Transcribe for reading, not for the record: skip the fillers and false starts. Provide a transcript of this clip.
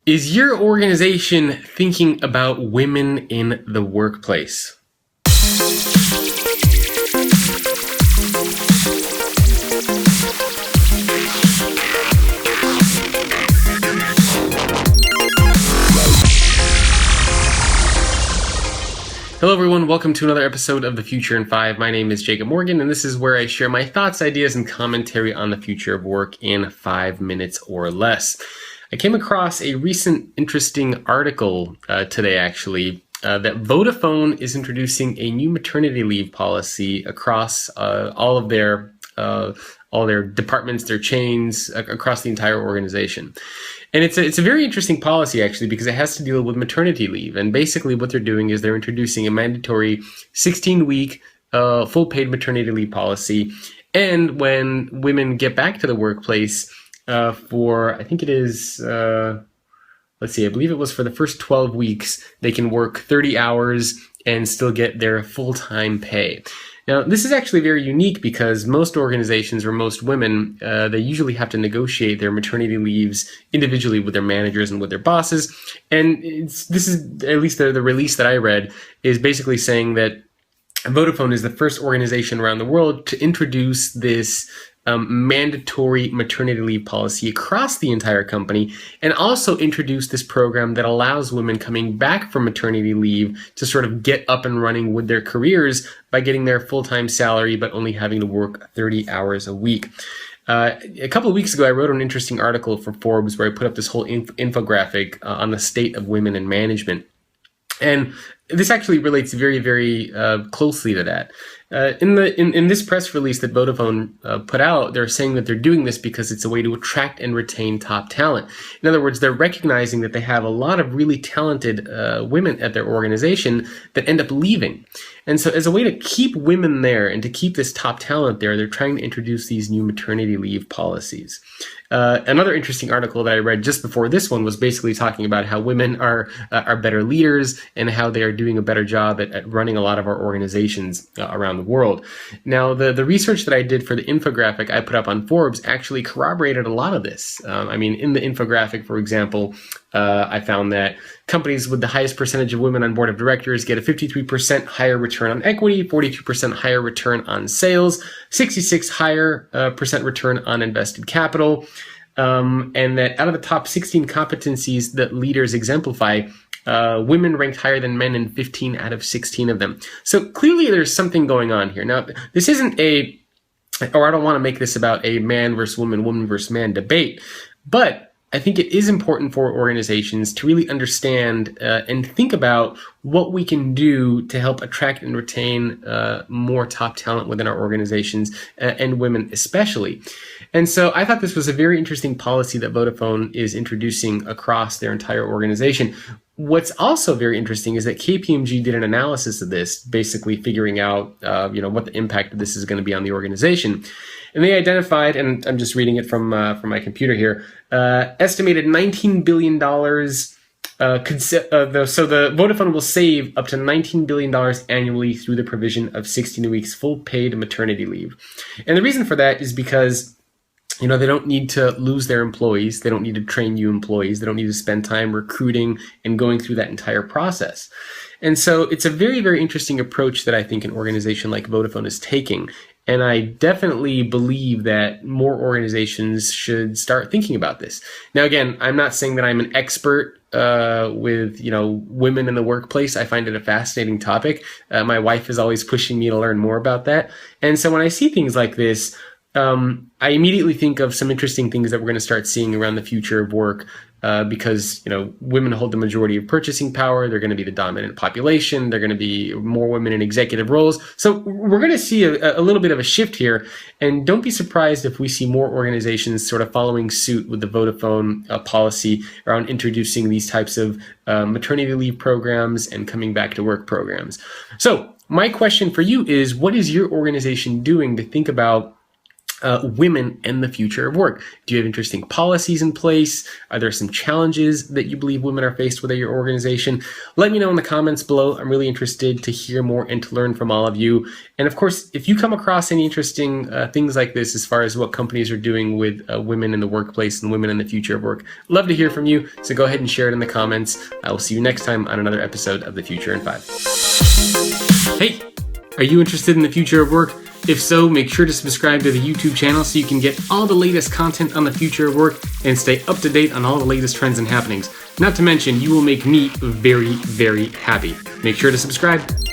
Is your organization thinking about women in the workplace? Hello everyone, welcome to another episode of The Future in 5. My name is Jacob Morgan, and this is where I share my thoughts, ideas, and commentary on the future of work in 5 minutes or less. I came across a recent interesting article today, actually, that Vodafone is introducing a new maternity leave policy across all their departments, their chains, across the entire organization. And it's a very interesting policy, actually, because it has to deal with maternity leave. And basically what they're doing is they're introducing a mandatory 16-week full paid maternity leave policy. And when women get back to the workplace, for, I think it is, I believe it was for the first 12 weeks, they can work 30 hours and still get their full-time pay. Now, this is actually very unique because most organizations or most women, they usually have to negotiate their maternity leaves individually with their managers and with their bosses. And this is, at least the release that I read, is basically saying that Vodafone is the first organization around the world to introduce this mandatory maternity leave policy across the entire company, and also introduce this program that allows women coming back from maternity leave to sort of get up and running with their careers by getting their full-time salary, but only having to work 30 hours a week. A couple of weeks ago, I wrote an interesting article for Forbes where I put up this whole infographic on the state of women in management. And this actually relates very, very closely to that. In this press release that Vodafone put out, they're saying that they're doing this because it's a way to attract and retain top talent. In other words, they're recognizing that they have a lot of really talented women at their organization that end up leaving. And so as a way to keep women there and to keep this top talent there, they're trying to introduce these new maternity leave policies. Another interesting article that I read just before this one was basically talking about how women are better leaders and how they are doing a better job at running a lot of our organizations around the world. Now, the research that I did for the infographic I put up on Forbes actually corroborated a lot of this. In the infographic, for example, I found that companies with the highest percentage of women on board of directors get a 53% higher return on equity, 42% higher return on sales, 66% higher percent return on invested capital, and that out of the top 16 competencies that leaders exemplify, women ranked higher than men in 15 out of 16 of them. So clearly there's something going on here. Now, this isn't I don't want to make this about a man versus woman, woman versus man debate, but I think it is important for organizations to really understand and think about what we can do to help attract and retain more top talent within our organizations, and women especially. And so I thought this was a very interesting policy that Vodafone is introducing across their entire organization. What's also very interesting is that KPMG did an analysis of this, basically figuring out what the impact of this is going to be on the organization. And they identified, and I'm just reading it from my computer here, estimated $19 billion. So the Vodafone will save up to $19 billion annually through the provision of 16 weeks full paid maternity leave. And the reason for that is because they don't need to lose their employees. They don't need to train new employees. They don't need to spend time recruiting and going through that entire process. And so it's a very, very interesting approach that I think an organization like Vodafone is taking. And I definitely believe that more organizations should start thinking about this. Now, again, I'm not saying that I'm an expert with women in the workplace. I find it a fascinating topic. My wife is always pushing me to learn more about that. And so when I see things like this, I immediately think of some interesting things that we're going to start seeing around the future of work, because women hold the majority of purchasing power. They're going to be the dominant population. They're going to be more women in executive roles. So we're going to see a little bit of a shift here. And don't be surprised if we see more organizations sort of following suit with the Vodafone policy around introducing these types of maternity leave programs and coming back to work programs. So my question for you is, what is your organization doing to think about women and the future of work. Do you have interesting policies in place? Are there some challenges that you believe women are faced with at your organization? Let me know in the comments below. I'm really interested to hear more and to learn from all of you. And of course, if you come across any interesting things like this as far as what companies are doing with women in the workplace and women in the future of work, love to hear from you. So go ahead and share it in the comments. I will see you next time on another episode of The Future in 5. Hey, are you interested in the future of work? If so, make sure to subscribe to the YouTube channel so you can get all the latest content on the future of work and stay up to date on all the latest trends and happenings. Not to mention, you will make me very, very happy. Make sure to subscribe.